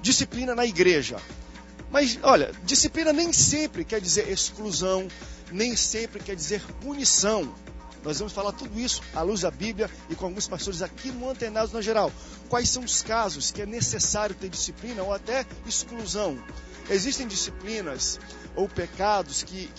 disciplina na igreja. Mas, olha, disciplina nem sempre quer dizer exclusão, nem sempre quer dizer punição. Nós vamos falar tudo isso à luz da Bíblia e com alguns pastores aqui no Antenados na Geral. Quais são os casos que é necessário ter disciplina ou até exclusão? Existem disciplinas ou pecados que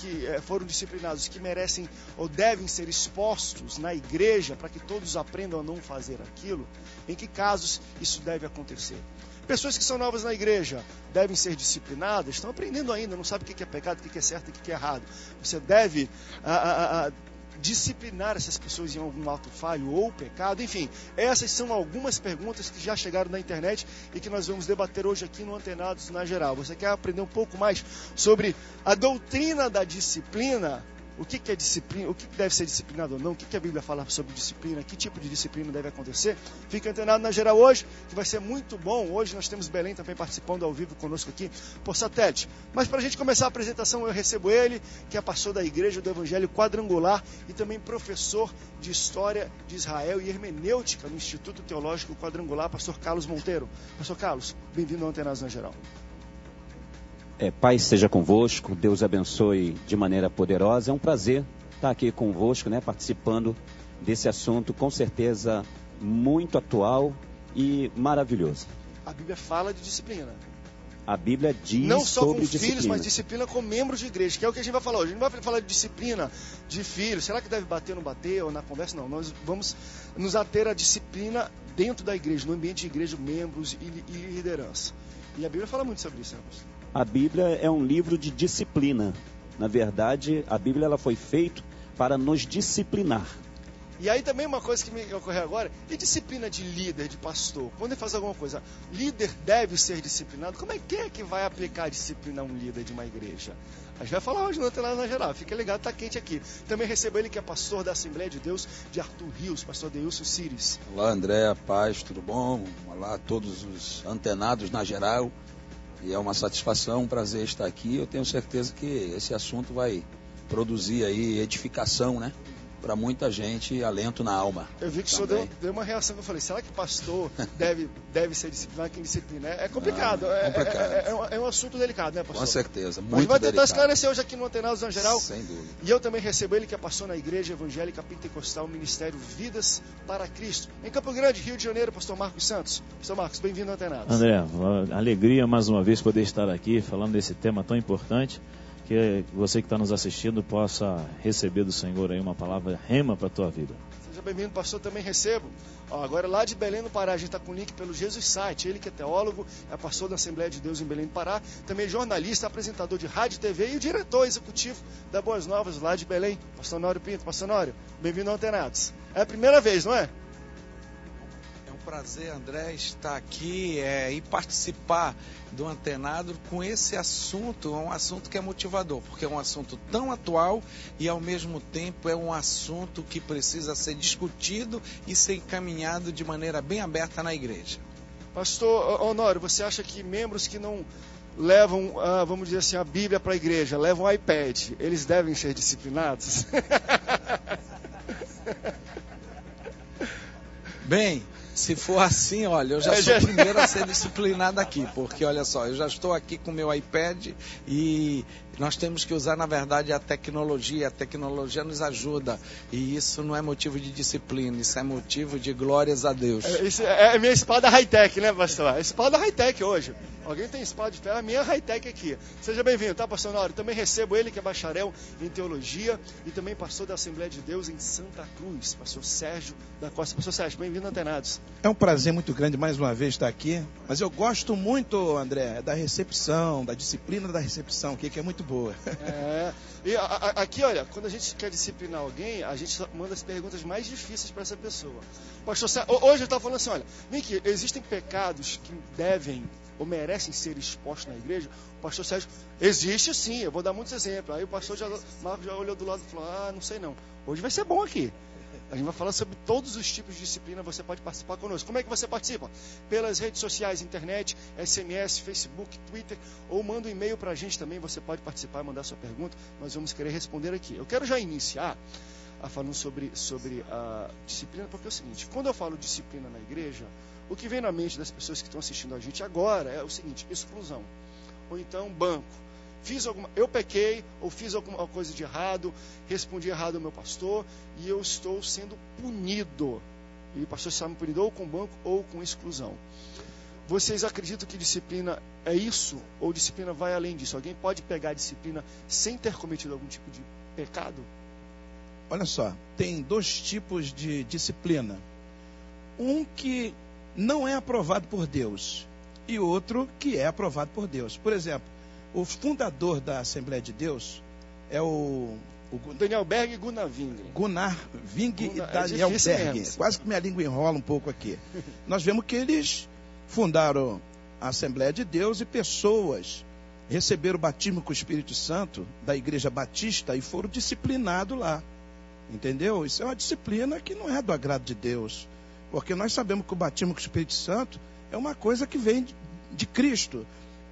foram disciplinados que merecem ou devem ser expostos na igreja para que todos aprendam a não fazer aquilo? Em que casos isso deve acontecer? Pessoas que são novas na igreja devem ser disciplinadas, estão aprendendo ainda, não sabem o que é pecado, o que é certo e o que é errado. Você deve disciplinar essas pessoas em algum ato falho ou pecado. Enfim, essas são algumas perguntas que já chegaram na internet e que nós vamos debater hoje aqui no Antenados na Geral. Você quer aprender um pouco mais sobre a doutrina da disciplina? O que é disciplina? O que deve ser disciplinado ou não? O que a Bíblia fala sobre disciplina? Que tipo de disciplina deve acontecer? Fica antenado na Geral hoje, que vai ser muito bom. Hoje nós temos Belém também participando ao vivo conosco aqui por satélite. Mas para a gente começar a apresentação, eu recebo ele, que é pastor da Igreja do Evangelho Quadrangular e também professor de História de Israel e Hermenêutica no Instituto Teológico Quadrangular, pastor Carlos Monteiro. Pastor Carlos, bem-vindo ao Antenados na Geral. Paz seja convosco, Deus abençoe de maneira poderosa. É um prazer estar aqui convosco, participando desse assunto, com certeza muito atual e maravilhoso. A Bíblia fala de disciplina. A Bíblia diz não só sobre com disciplina. filhos, mas disciplina com membros de igreja, que é o que a gente vai falar hoje. A gente não vai falar de disciplina de filhos. Será que deve bater ou não bater, ou na conversa? Não. Nós vamos nos ater à disciplina dentro da igreja, no ambiente de igreja, membros e liderança. E a Bíblia fala muito sobre isso, irmãos. A Bíblia é um livro de disciplina. Na verdade, a Bíblia ela foi feita para nos disciplinar. E aí também uma coisa que me ocorreu agora, e disciplina de líder, de pastor? Quando ele faz alguma coisa, líder deve ser disciplinado? Como é que vai aplicar a disciplina a um líder de uma igreja? A gente vai falar hoje no Antenados na Geral, fica ligado, tá quente aqui. Também recebo ele que é pastor da Assembleia de Deus de Arthur Rios, pastor Deilson Cires. Olá André, paz, tudo bom? Olá a todos os antenados na geral. E é uma satisfação, um prazer estar aqui. Eu tenho certeza que esse assunto vai produzir aí edificação, para muita gente, alento na alma. Eu vi que o senhor deu uma reação que eu falei, será que pastor deve ser disciplinado? Quem disciplina? É complicado, é um assunto delicado, né, pastor? Com certeza, muito delicado. A gente vai tentar esclarecer hoje aqui no Antenados na Geral. Sem dúvida. E eu também recebo ele que é pastor na Igreja Evangélica Pentecostal, Ministério Vidas para Cristo. Em Campo Grande, Rio de Janeiro, pastor Marcos Santos. Pastor Marcos, bem-vindo ao Antenados. André, alegria mais uma vez poder estar aqui falando desse tema tão importante. Que você que está nos assistindo possa receber do Senhor aí uma palavra rema para a tua vida. Seja bem-vindo, pastor, também recebo. Agora lá de Belém do Pará, a gente está com o link pelo Jesus Site. Ele que é teólogo, é pastor da Assembleia de Deus em Belém do Pará, também jornalista, apresentador de rádio e TV e o diretor executivo da Boas Novas lá de Belém, pastor Nório Pinto. Pastor Nório, bem-vindo ao Antenados. É a primeira vez, não é? Prazer, André, estar aqui e participar do Antenado com esse assunto, um assunto que é motivador, porque é um assunto tão atual e ao mesmo tempo é um assunto que precisa ser discutido e ser encaminhado de maneira bem aberta na igreja. Pastor Honório, você acha que membros que não levam, vamos dizer assim, a Bíblia para a igreja, levam o iPad, eles devem ser disciplinados? Bem, se for assim, olha, eu já sou o primeiro a ser disciplinado aqui, porque olha só, eu já estou aqui com o meu iPad e nós temos que usar, na verdade, a tecnologia nos ajuda e isso não é motivo de disciplina, isso é motivo de glórias a Deus. Isso é minha espada high-tech, né, pastor? Espada high-tech hoje. Alguém tem espada de ferro? A minha high-tech aqui. Seja bem-vindo, tá, pastor Nório? Também recebo ele, que é bacharel em teologia e também pastor da Assembleia de Deus em Santa Cruz, pastor Sérgio da Costa. Pastor Sérgio, bem-vindo, Antenados. É um prazer muito grande mais uma vez estar aqui, mas eu gosto muito, André, da recepção, da disciplina da recepção, que é muito boa. E aqui, olha, quando a gente quer disciplinar alguém, a gente manda as perguntas mais difíceis para essa pessoa. Pastor Sérgio, hoje eu estava falando assim, olha, Nick, existem pecados que devem ou merecem ser expostos na igreja? O pastor Sérgio, existe sim, eu vou dar muitos exemplos. Aí o pastor Marcos já olhou do lado e falou, não sei não, hoje vai ser bom aqui. A gente vai falar sobre todos os tipos de disciplina, você pode participar conosco. Como é que você participa? Pelas redes sociais, internet, SMS, Facebook, Twitter, ou manda um e-mail para a gente também, você pode participar e mandar sua pergunta, nós vamos querer responder aqui. Eu quero já iniciar falando sobre a disciplina, porque é o seguinte, quando eu falo disciplina na igreja, O que vem na mente das pessoas que estão assistindo a gente agora é o seguinte: exclusão. Ou então banco. Eu pequei, ou fiz alguma coisa de errado, respondi errado ao meu pastor, e eu estou sendo punido. E o pastor está me punindo ou com banco ou com exclusão. Vocês acreditam que disciplina é isso? Ou disciplina vai além disso? Alguém pode pegar a disciplina sem ter cometido algum tipo de pecado? Olha só, tem dois tipos de disciplina. Um que não é aprovado por Deus e outro que é aprovado por Deus. Por exemplo, o fundador da Assembleia de Deus é o Daniel Berg e Gunnar Ving. Gunnar Ving e Daniel Berg. Mesmo. Quase que minha língua enrola um pouco aqui. Nós vemos que eles fundaram a Assembleia de Deus e pessoas receberam o batismo com o Espírito Santo da Igreja Batista e foram disciplinados lá. Entendeu? Isso é uma disciplina que não é do agrado de Deus. Porque nós sabemos que o batismo com o Espírito Santo é uma coisa que vem de Cristo.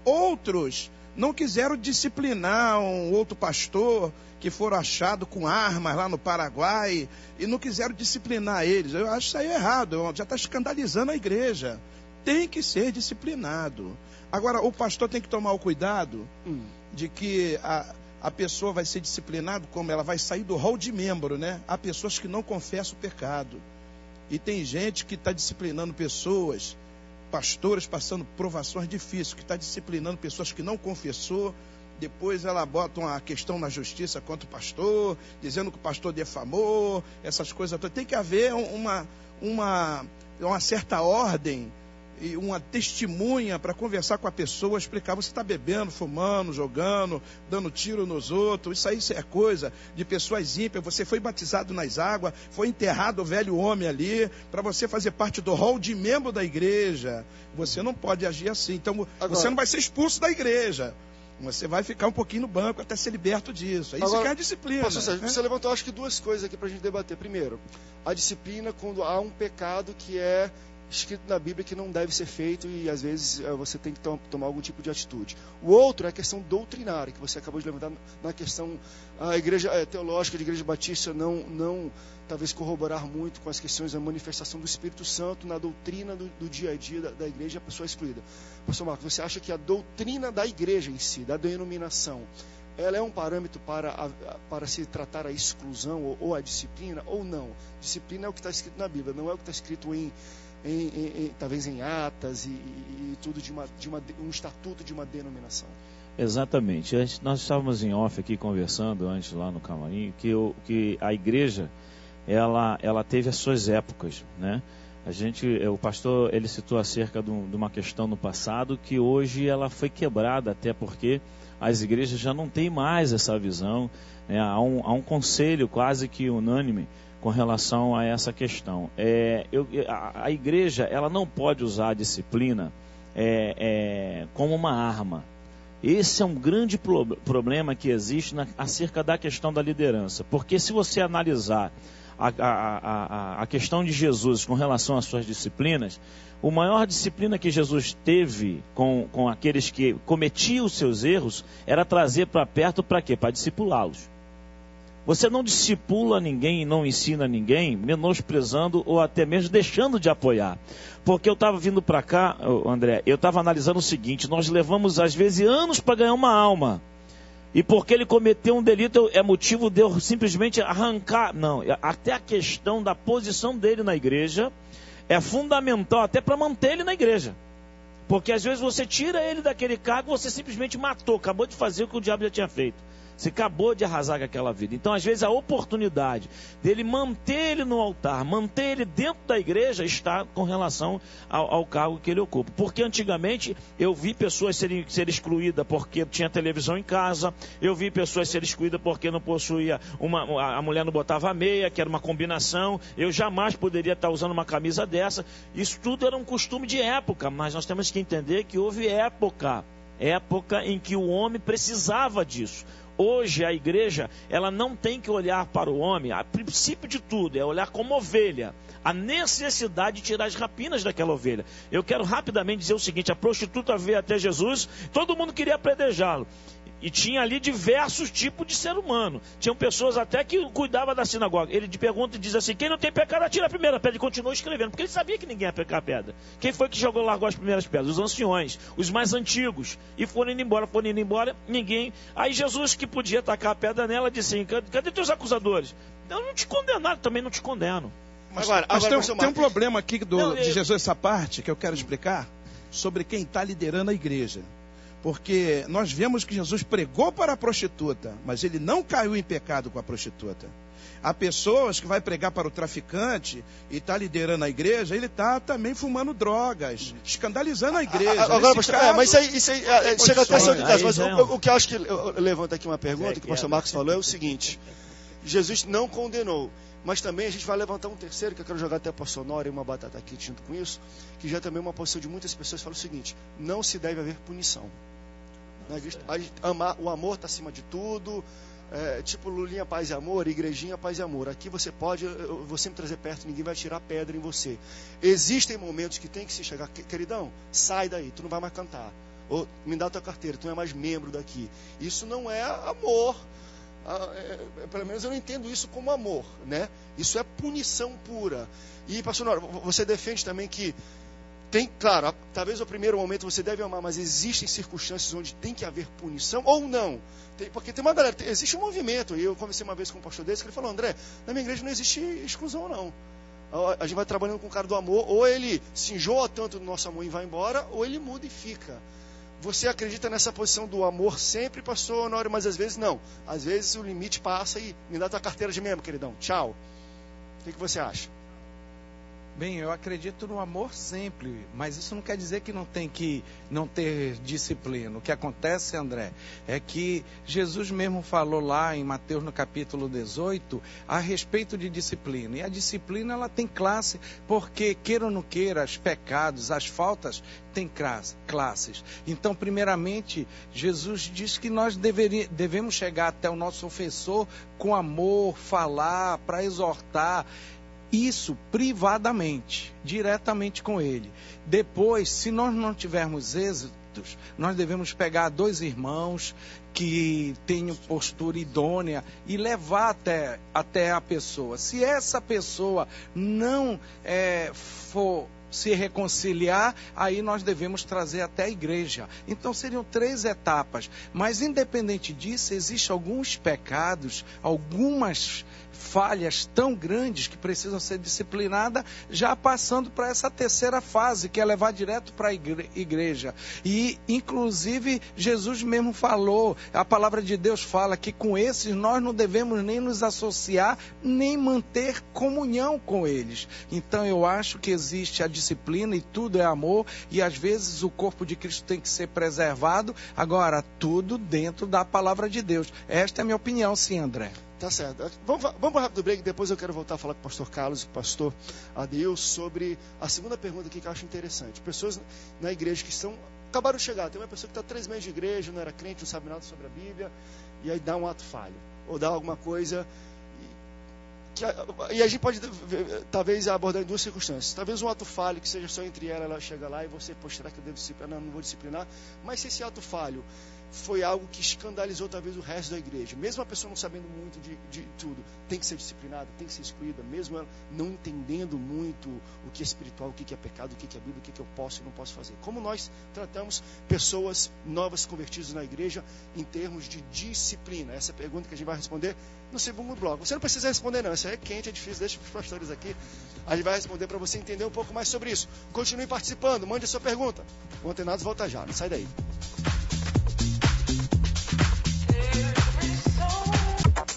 Outros não quiseram disciplinar um outro pastor que foram achados com armas lá no Paraguai e não quiseram disciplinar eles. Eu acho isso aí errado, já está escandalizando a igreja. Tem que ser disciplinado. Agora, o pastor tem que tomar o cuidado de que a pessoa vai ser disciplinada, como ela vai sair do rol de membro, né? Há pessoas que não confessam o pecado. E tem gente que está disciplinando pessoas, pastores passando provações difíceis, que está disciplinando pessoas que não confessou. Depois ela bota uma questão na justiça contra o pastor, dizendo que o pastor defamou, essas coisas todas. Tem que haver uma certa ordem e uma testemunha para conversar com a pessoa, explicar: você está bebendo, fumando, jogando, dando tiro nos outros. Isso aí é coisa de pessoas ímpias. Você foi batizado nas águas, foi enterrado o velho homem ali, para você fazer parte do rol de membro da igreja. Você não pode agir assim. Então, agora, você não vai ser expulso da igreja. Você vai ficar um pouquinho no banco até ser liberto disso. Isso que é a disciplina. Pastor Sérgio, você levantou, acho que, duas coisas aqui para a gente debater. Primeiro, a disciplina quando há um pecado que é escrito na Bíblia que não deve ser feito e às vezes você tem que tomar algum tipo de atitude. O outro é a questão doutrinária, que você acabou de levantar na questão a igreja teológica de igreja batista não talvez corroborar muito com as questões da manifestação do Espírito Santo na doutrina do dia a dia da igreja, a pessoa excluída. Pastor Marcos, você acha que a doutrina da igreja em si, da denominação, ela é um parâmetro para se tratar a exclusão ou a disciplina ou não? Disciplina é o que está escrito na Bíblia, não é o que está escrito talvez em atas e tudo de um estatuto de uma denominação. Exatamente. Nós estávamos em off aqui conversando antes lá no camarim que a igreja ela teve as suas épocas, né? O pastor ele citou acerca de uma questão no passado que hoje ela foi quebrada, até porque as igrejas já não têm mais essa visão, né? Há um conselho quase que unânime com relação a essa questão. A igreja ela não pode usar a disciplina como uma arma. Esse é um grande problema que existe acerca da questão da liderança. Porque se você analisar a questão de Jesus com relação às suas disciplinas, a maior disciplina que Jesus teve com aqueles que cometiam os seus erros era trazer para perto para quê? Para discipulá-los. Você não discipula ninguém e não ensina ninguém menosprezando ou até mesmo deixando de apoiar. Porque eu estava vindo para cá, André, eu estava analisando o seguinte: nós levamos às vezes anos para ganhar uma alma. E porque ele cometeu um delito é motivo de eu simplesmente arrancar. Não, até a questão da posição dele na igreja é fundamental até para manter ele na igreja. Porque às vezes você tira ele daquele cargo, você simplesmente matou, acabou de fazer o que o diabo já tinha feito. Você acabou de arrasar com aquela vida. Então, às vezes, a oportunidade dele manter ele no altar, manter ele dentro da igreja, está com relação ao cargo que ele ocupa. Porque antigamente eu vi pessoas serem excluídas porque tinha televisão em casa, eu vi pessoas serem excluídas porque não possuía a mulher não botava a meia, que era uma combinação. Eu jamais poderia estar usando uma camisa dessa. Isso tudo era um costume de época, mas nós temos que entender que houve época em que o homem precisava disso. Hoje a igreja, ela não tem que olhar para o homem, a princípio de tudo, é olhar como ovelha, a necessidade de tirar as rapinas daquela ovelha. Eu quero rapidamente dizer o seguinte: a prostituta veio até Jesus, todo mundo queria apedrejá-lo. E tinha ali diversos tipos de ser humano. Tinham pessoas até que cuidavam da sinagoga. Ele pergunta e diz assim: quem não tem pecado, atira a primeira pedra. E continuou escrevendo, porque ele sabia que ninguém ia pecar a pedra. Quem foi que largou as primeiras pedras? Os anciões, os mais antigos. E foram indo embora, ninguém. Aí Jesus, que podia tacar a pedra nela, disse assim: cadê teus acusadores? Eu não te condenaram, também não te condeno. Mas tem um problema aqui de Jesus, essa parte, que eu quero explicar, sobre quem está liderando a igreja. Porque nós vemos que Jesus pregou para a prostituta, mas ele não caiu em pecado com a prostituta. Há pessoas que vai pregar para o traficante e está liderando a igreja, ele está também fumando drogas, escandalizando a igreja. Agora, pastor, mas isso aí chega até a ser de casa. Mas o que eu acho que eu levanto aqui uma pergunta, que o pastor Marcos falou, é o seguinte: Jesus não condenou, mas também a gente vai levantar um terceiro, que eu quero jogar até para a Sonora e uma batata aqui junto com isso, que já também é uma posição de muitas pessoas que falam o seguinte: não se deve haver punição. O amor está acima de tudo, tipo Lulinha, paz e amor, igrejinha, paz e amor. Aqui você pode, eu vou sempre trazer perto, ninguém vai tirar pedra em você. Existem momentos que tem que se chegar, queridão, sai daí, tu não vai mais cantar. Ou me dá tua carteira, tu não é mais membro daqui. Isso não é amor. Pelo menos eu não entendo isso como amor, né? Isso é punição pura. E, pastor Nora, você defende também que tem, claro, talvez no primeiro momento você deve amar, mas existem circunstâncias onde tem que haver punição ou não. Porque tem uma galera, existe um movimento, e eu conversei uma vez com um pastor desse, que ele falou: André, na minha igreja não existe exclusão, não. A gente vai trabalhando com o cara do amor, ou ele se enjoa tanto do nosso amor e vai embora, ou ele muda e fica. Você acredita nessa posição do amor sempre, pastor Honório, mas às vezes não. Às vezes o limite passa e me dá tua carteira de membro, queridão. Tchau. O que você acha? Bem, eu acredito no amor sempre, mas isso não quer dizer que não ter disciplina. O que acontece, André, é que Jesus mesmo falou lá em Mateus no capítulo 18 a respeito de disciplina. E a disciplina, ela tem classe, porque queira ou não queira, os pecados, as faltas têm classes. Então, primeiramente, Jesus diz que nós devemos chegar até o nosso ofensor com amor, falar, para exortar. Isso privadamente, diretamente com ele. Depois, se nós não tivermos êxitos, nós devemos pegar 2 irmãos que tenham postura idônea e levar até a pessoa. Se essa pessoa não for se reconciliar, aí nós devemos trazer até a igreja. Então seriam 3 etapas. Mas independente disso, existem alguns pecados, algumas falhas tão grandes que precisam ser disciplinadas, já passando para essa terceira fase, que é levar direto para a igreja. E, inclusive, Jesus mesmo falou, a palavra de Deus fala que com esses nós não devemos nem nos associar, nem manter comunhão com eles. Então, eu acho que existe a disciplina e tudo é amor, e às vezes o corpo de Cristo tem que ser preservado, agora, tudo dentro da palavra de Deus. Esta é a minha opinião, sim, André. Tá certo. Vamos para um rápido break, depois eu quero voltar a falar com o pastor Carlos e o pastor Adeus sobre a segunda pergunta aqui que eu acho interessante. Pessoas na igreja que acabaram de chegar, tem uma pessoa que está 3 meses de igreja, não era crente, não sabe nada sobre a Bíblia, e aí dá um ato falho, ou dá alguma coisa, e a gente pode talvez abordar em 2 circunstâncias. Talvez um ato falho que seja só entre ela chega lá e você, poxa, será que eu devo disciplinar? Não vou disciplinar. Mas se esse ato falho foi algo que escandalizou talvez o resto da igreja, mesmo a pessoa não sabendo muito de tudo, tem que ser disciplinada, tem que ser excluída, mesmo ela não entendendo muito o que é espiritual, o que é pecado, o que é Bíblia, o que eu posso e não posso fazer. Como nós tratamos pessoas novas convertidas na igreja em termos de disciplina? Essa é a pergunta que a gente vai responder no segundo bloco. Você não precisa responder não, isso é quente, é difícil, deixa os pastores aqui, a gente vai responder para você entender um pouco mais sobre isso. Continue participando, mande a sua pergunta. O Antenados volta já, não sai daí.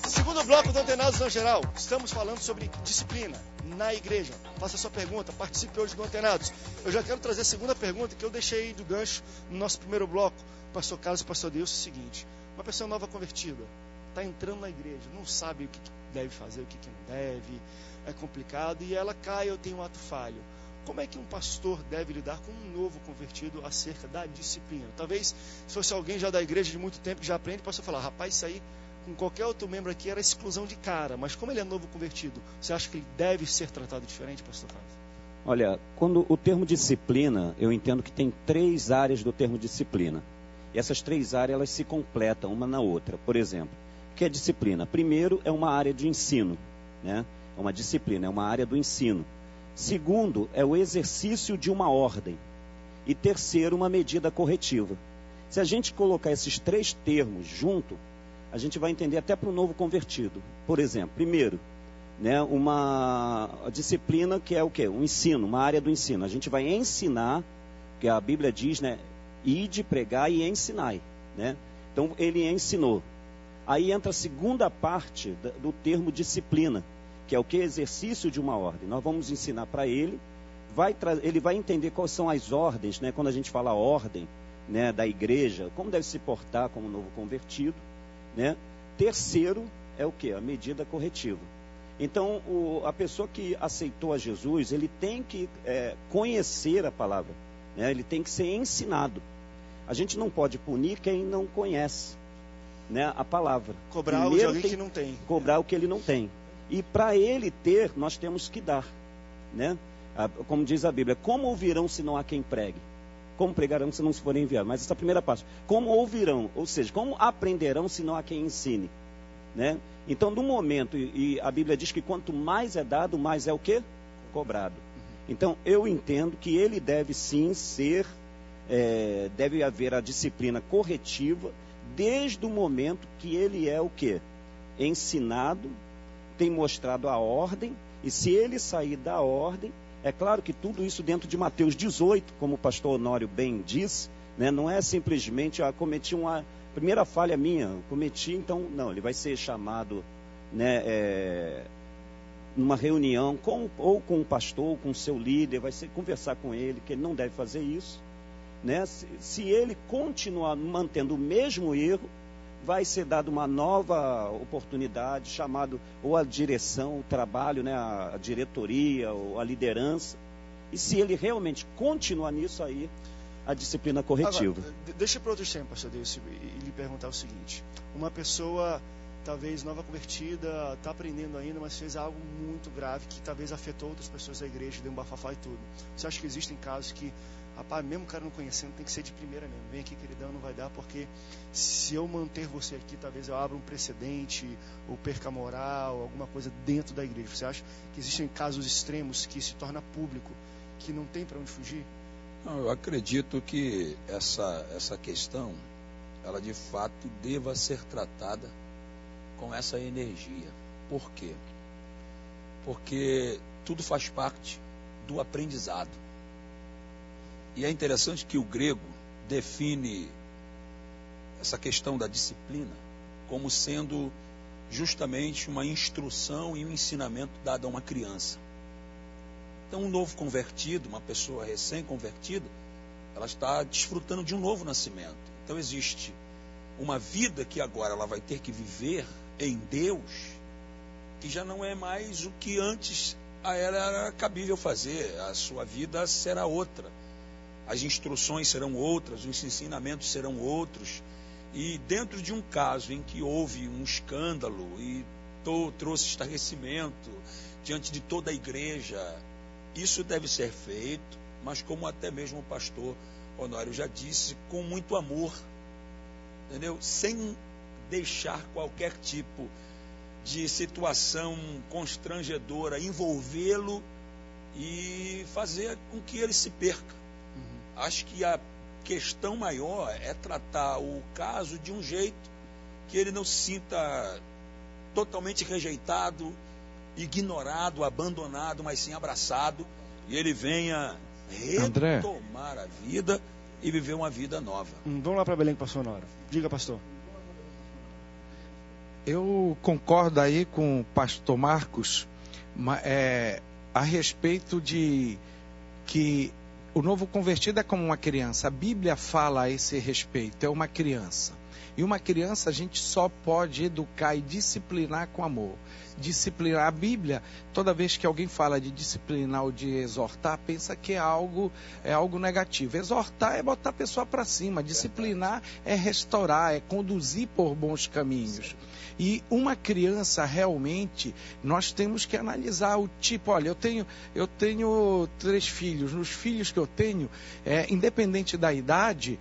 Segundo bloco do Antenados no geral, estamos falando sobre disciplina na igreja. Faça a sua pergunta, participe hoje do Antenados. Eu já quero trazer a segunda pergunta que eu deixei do gancho no nosso primeiro bloco, pastor Carlos e pastor Deus, é o seguinte: uma pessoa nova convertida, está entrando na igreja, não sabe o que deve fazer, o que não deve, é complicado, e ela cai ou tem um ato falho. Como é que um pastor deve lidar com um novo convertido acerca da disciplina? Talvez, se fosse alguém já da igreja de muito tempo que já aprende, o pastor falar: rapaz, isso aí com qualquer outro membro aqui era exclusão de cara, mas como ele é novo convertido, você acha que ele deve ser tratado diferente, pastor Carlos? Olha, quando o termo disciplina, eu entendo que tem 3 áreas do termo disciplina. E essas 3 áreas, elas se completam uma na outra. Por exemplo, o que é disciplina? Primeiro, é uma área de ensino, né? É uma disciplina, é uma área do ensino. Segundo, é o exercício de uma ordem. E terceiro, uma medida corretiva. Se a gente colocar esses 3 termos junto, a gente vai entender até para o novo convertido. Por exemplo, primeiro, né, uma disciplina que é o quê? Um ensino, uma área do ensino. A gente vai ensinar, que a Bíblia diz, né? Ide, pregai e ensinai, né? Então, ele ensinou. Aí entra a segunda parte do termo disciplina, que é o que? Exercício de uma ordem. Nós vamos ensinar para ele, ele vai entender quais são as ordens, né? Quando a gente fala ordem, né, da igreja, como deve se portar como novo convertido, né? Terceiro é o que? A medida corretiva. Então, a pessoa que aceitou a Jesus, ele tem que conhecer a palavra, né? Ele tem que ser ensinado. A gente não pode punir quem não conhece, né, a palavra. Cobrar algo de alguém que não tem. Cobrar o que ele não tem. E para ele ter, nós temos que dar, né? Como diz a Bíblia, como ouvirão se não há quem pregue? Como pregarão se não se forem enviados? Mas essa primeira parte, como ouvirão? Ou seja, como aprenderão se não há quem ensine? Né? Então, no momento, e a Bíblia diz que quanto mais é dado, mais é o quê? Cobrado. Então, eu entendo que ele deve sim ser, deve haver a disciplina corretiva, desde o momento que ele é o quê? Ensinado, tem mostrado a ordem, e se ele sair da ordem, é claro que tudo isso dentro de Mateus 18, como o pastor Honório bem disse, né, não é simplesmente, cometi uma primeira falha minha, cometi, então, não, ele vai ser chamado, né, numa reunião, ou com o pastor, ou com o seu líder, vai ser conversar com ele, que ele não deve fazer isso, né? Se ele continuar mantendo o mesmo erro, vai ser dada uma nova oportunidade, chamado ou a direção, o trabalho, né, a diretoria, ou a liderança. E se ele realmente continuar nisso aí, a disciplina corretiva. Agora, deixa para outro tempo, pastor Deus, e lhe perguntar o seguinte. Uma pessoa, talvez nova convertida, está aprendendo ainda, mas fez algo muito grave, que talvez afetou outras pessoas da igreja, deu um bafafá e tudo. Você acha que existem casos que, rapaz, mesmo o cara não conhecendo, tem que ser de primeira mesmo. Vem aqui, queridão, não vai dar, porque se eu manter você aqui, talvez eu abra um precedente, ou perca a moral, alguma coisa dentro da igreja. Você acha que existem casos extremos que se torna público, que não tem para onde fugir? Não, eu acredito que essa questão, ela de fato deva ser tratada com essa energia. Por quê? Porque tudo faz parte do aprendizado. E é interessante que o grego define essa questão da disciplina como sendo justamente uma instrução e um ensinamento dado a uma criança. Então, um novo convertido, uma pessoa recém-convertida, ela está desfrutando de um novo nascimento. Então, existe uma vida que agora ela vai ter que viver em Deus, que já não é mais o que antes era cabível fazer. A sua vida será outra. As instruções serão outras, os ensinamentos serão outros. E dentro de um caso em que houve um escândalo e trouxe estarrecimento diante de toda a igreja, isso deve ser feito, mas como até mesmo o pastor Honório já disse, com muito amor, entendeu? Sem deixar qualquer tipo de situação constrangedora envolvê-lo e fazer com que ele se perca. Acho que a questão maior é tratar o caso de um jeito que ele não se sinta totalmente rejeitado, ignorado, abandonado, mas sim abraçado, e ele venha retomar a vida e viver uma vida nova. Vamos lá para Belém, pastor Honório. Diga, pastor. Eu concordo aí com o pastor Marcos a respeito de que o novo convertido é como uma criança. A Bíblia fala a esse respeito, é uma criança. E uma criança a gente só pode educar e disciplinar com amor. Disciplinar, a Bíblia, toda vez que alguém fala de disciplinar ou de exortar, pensa que é algo negativo. Exortar é botar a pessoa para cima, disciplinar é restaurar, é conduzir por bons caminhos. E uma criança realmente, nós temos que analisar o tipo. Olha, eu tenho 3 filhos. Nos filhos que eu tenho, independente da idade,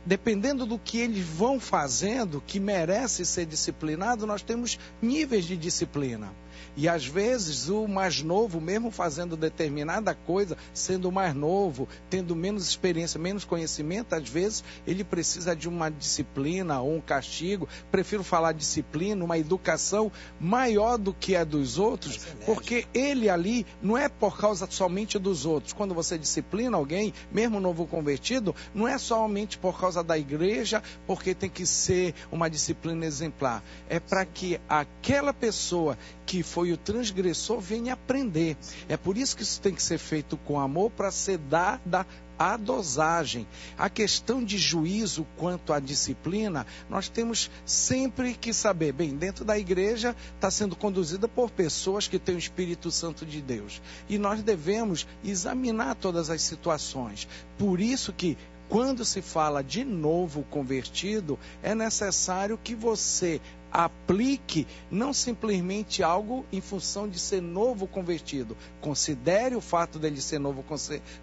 dependendo do que eles vão fazendo, que merece ser disciplinado, nós temos níveis de disciplina. E às vezes o mais novo, mesmo fazendo determinada coisa, sendo mais novo, tendo menos experiência, menos conhecimento, às vezes ele precisa de uma disciplina ou um castigo. Prefiro falar disciplina, uma educação maior do que a dos outros, porque ele ali não é por causa somente dos outros. Quando você disciplina alguém, mesmo novo convertido, não é somente por causa da igreja, porque tem que ser uma disciplina exemplar. É para que aquela pessoa que foi o transgressor venha aprender. É por isso que isso tem que ser feito com amor, para ser dada a dosagem. A questão de juízo quanto à disciplina, nós temos sempre que saber, bem, dentro da igreja está sendo conduzida por pessoas que têm o Espírito Santo de Deus. E nós devemos examinar todas as situações. Por isso que quando se fala de novo convertido, é necessário que você aplique não simplesmente algo em função de ser novo convertido. Considere o fato dele ser novo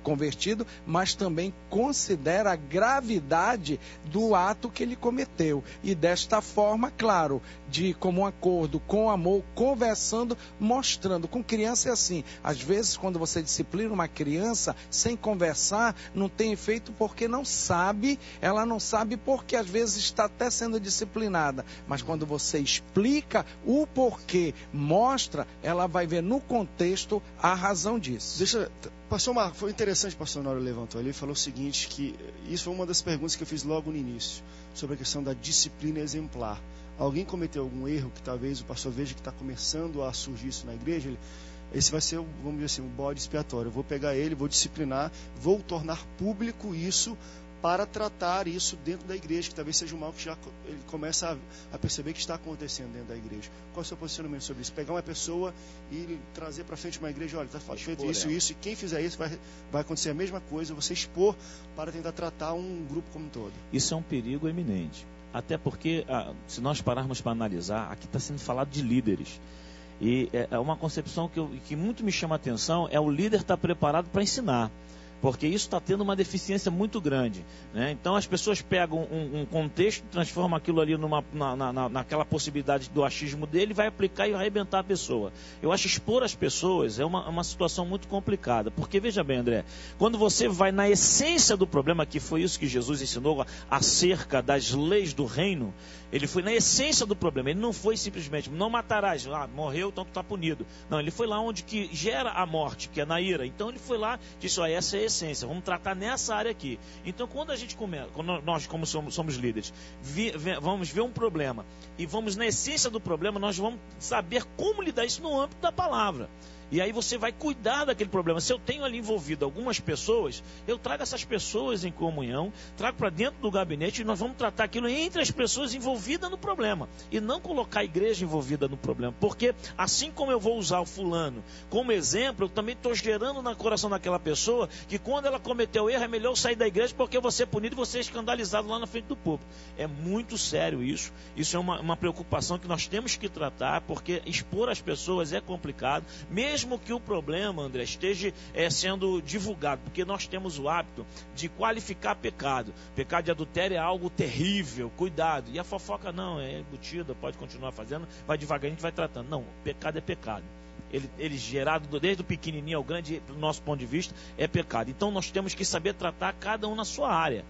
convertido, mas também considere a gravidade do ato que ele cometeu. E desta forma, claro, de comum acordo, com amor, conversando, mostrando. Com criança é assim. Às vezes, quando você disciplina uma criança sem conversar, não tem efeito porque não sabe, ela não sabe porque às vezes está até sendo disciplinada. Mas quando você explica o porquê, mostra, ela vai ver no contexto a razão disso. Pastor Marco, foi interessante, pastor Honório levantou ali, falou o seguinte, que isso foi uma das perguntas que eu fiz logo no início, sobre a questão da disciplina exemplar. Alguém cometeu algum erro que talvez o pastor veja que está começando a surgir isso na igreja, esse vai ser, vamos dizer assim, um bode expiatório. Eu vou pegar ele, vou disciplinar, vou tornar público isso, para tratar isso dentro da igreja, que talvez seja um mal que já ele começa a perceber que está acontecendo dentro da igreja. Qual é o seu posicionamento sobre isso? Pegar uma pessoa e trazer para frente uma igreja, olha, está feito isso, e quem fizer isso vai acontecer a mesma coisa, você expor para tentar tratar um grupo como um todo. Isso é um perigo eminente. Até porque, se nós pararmos para analisar, aqui está sendo falado de líderes. E é uma concepção que muito me chama a atenção, é o líder estar preparado para ensinar. Porque isso está tendo uma deficiência muito grande, né? Então as pessoas pegam um contexto, transformam aquilo ali naquela possibilidade do achismo dele, vai aplicar e vai arrebentar a pessoa. Eu acho que expor as pessoas é uma situação muito complicada, porque veja bem, André, quando você vai na essência do problema, que foi isso que Jesus ensinou acerca das leis do reino, ele foi na essência do problema, ele não foi simplesmente, não matarás, morreu, então tu está punido. Não, ele foi lá onde que gera a morte, que é na ira. Então ele foi lá e disse, essa é a essência, vamos tratar nessa área aqui. Então quando a gente começa, quando nós como somos líderes, vamos ver um problema e vamos na essência do problema, nós vamos saber como lidar isso no âmbito da palavra. E aí você vai cuidar daquele problema. Se eu tenho ali envolvido algumas pessoas, eu trago essas pessoas em comunhão, trago para dentro do gabinete e nós vamos tratar aquilo entre as pessoas envolvidas no problema. E não colocar a igreja envolvida no problema. Porque assim como eu vou usar o fulano como exemplo, eu também estou gerando no coração daquela pessoa que quando ela cometeu erro, é melhor eu sair da igreja porque eu vou ser punido e vou ser escandalizado lá na frente do público. É muito sério isso. Isso é uma preocupação que nós temos que tratar, porque expor as pessoas é complicado, mesmo que o problema, André, esteja sendo divulgado, porque nós temos o hábito de qualificar pecado. Pecado de adultério é algo terrível, cuidado. E a fofoca não, é embutida, pode continuar fazendo, vai devagar, a gente vai tratando. Não, pecado é pecado. Ele gerado desde o pequenininho ao grande, do nosso ponto de vista, é pecado. Então nós temos que saber tratar cada um na sua área.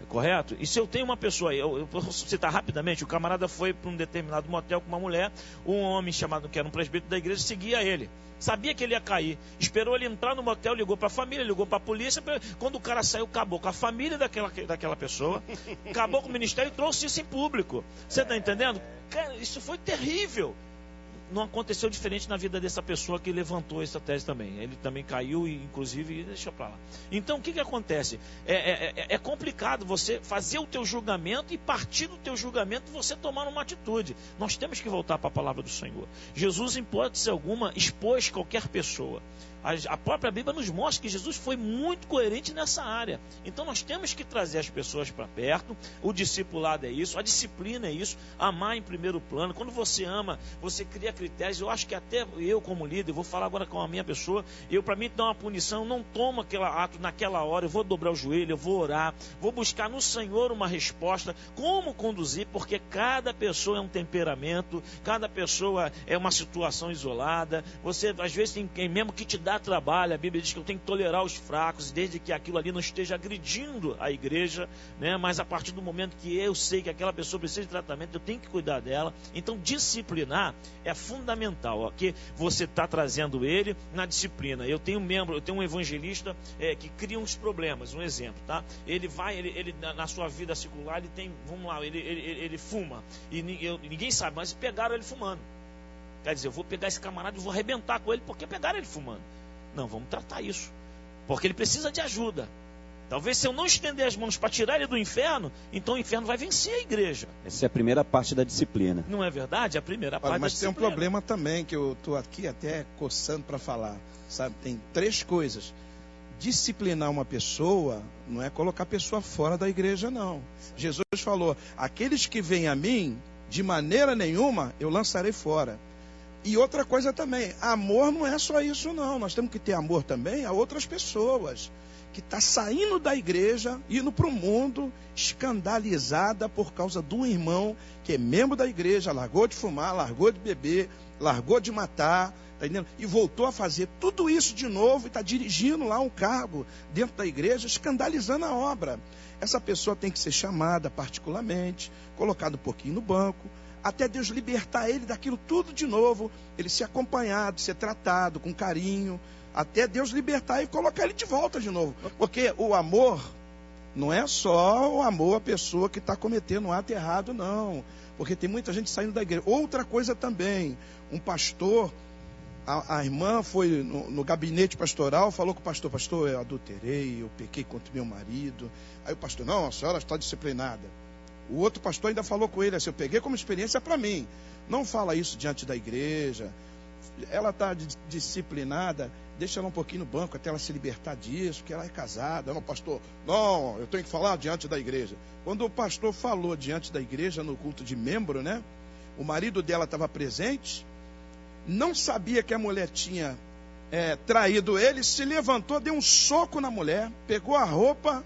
Correto? E se eu tenho uma pessoa, eu posso citar rapidamente, o camarada foi para um determinado motel com uma mulher, um homem chamado, que era um presbítero da igreja, seguia ele. Sabia que ele ia cair. Esperou ele entrar no motel, ligou para a família, ligou para a polícia. Quando o cara saiu, acabou com a família daquela pessoa, acabou com o ministério e trouxe isso em público. Você está entendendo? Cara, isso foi terrível. Não aconteceu diferente na vida dessa pessoa que levantou essa tese também. Ele também caiu e, inclusive, deixa para lá. Então, o que acontece? É complicado você fazer o teu julgamento e, partir do teu julgamento, você tomar uma atitude. Nós temos que voltar para a palavra do Senhor. Jesus, em hipótese alguma, expôs qualquer pessoa. A própria Bíblia nos mostra que Jesus foi muito coerente nessa área. Então nós temos que trazer as pessoas para perto. O discipulado é isso, a disciplina é isso, amar em primeiro plano. Quando você ama, você cria critérios. Eu acho que até eu como líder, vou falar agora com a minha pessoa, para mim dar uma punição, não tomo aquele ato naquela hora, eu vou dobrar o joelho, eu vou orar, vou buscar no Senhor uma resposta, como conduzir, porque cada pessoa é um temperamento, cada pessoa é uma situação isolada. Você, às vezes, tem mesmo que te dá trabalho. A Bíblia diz que eu tenho que tolerar os fracos, desde que aquilo ali não esteja agredindo a igreja, né? Mas a partir do momento que eu sei que aquela pessoa precisa de tratamento, eu tenho que cuidar dela. Então, disciplinar é fundamental, ó, que você está trazendo ele na disciplina. Eu tenho um evangelista que cria uns problemas, um exemplo, tá? Ele na sua vida secular, ele tem, vamos lá, ele fuma, e ninguém sabe, mas pegaram ele fumando. Quer dizer, eu vou pegar esse camarada e vou arrebentar com ele porque pegaram ele fumando. Não, vamos tratar isso, porque ele precisa de ajuda. Talvez se eu não estender as mãos para tirar ele do inferno, então o inferno vai vencer a igreja. Essa é a primeira parte da disciplina. Não é verdade? A primeira parte da disciplina. Mas tem um problema também, que eu estou aqui até coçando para falar. Sabe, tem 3 coisas. Disciplinar uma pessoa não é colocar a pessoa fora da igreja, não. Jesus falou, aqueles que vêm a mim, de maneira nenhuma, eu lançarei fora. E outra coisa também, amor não é só isso, não. Nós temos que ter amor também a outras pessoas que está saindo da igreja, indo para o mundo, escandalizada por causa de um irmão que é membro da igreja, largou de fumar, largou de beber, largou de matar, tá entendendo? E voltou a fazer tudo isso de novo e está dirigindo lá um cargo dentro da igreja, escandalizando a obra. Essa pessoa tem que ser chamada particularmente, colocada um pouquinho no banco, até Deus libertar ele daquilo tudo de novo, ele ser acompanhado, ser tratado com carinho, até Deus libertar e colocar ele de volta de novo. Porque o amor não é só o amor à pessoa que está cometendo um ato errado, não. Porque tem muita gente saindo da igreja. Outra coisa também, um pastor, a irmã foi no gabinete pastoral, falou com o pastor, pastor, eu adulterei, eu pequei contra meu marido. Aí o pastor, não, a senhora está disciplinada. O outro pastor ainda falou com ele assim, eu peguei como experiência para mim. Não fala isso diante da igreja. Ela está disciplinada, deixa ela um pouquinho no banco até ela se libertar disso, que ela é casada. Não, pastor, não, eu tenho que falar diante da igreja. Quando o pastor falou diante da igreja no culto de membro, né? O marido dela estava presente, não sabia que a mulher tinha traído ele, se levantou, deu um soco na mulher, pegou a roupa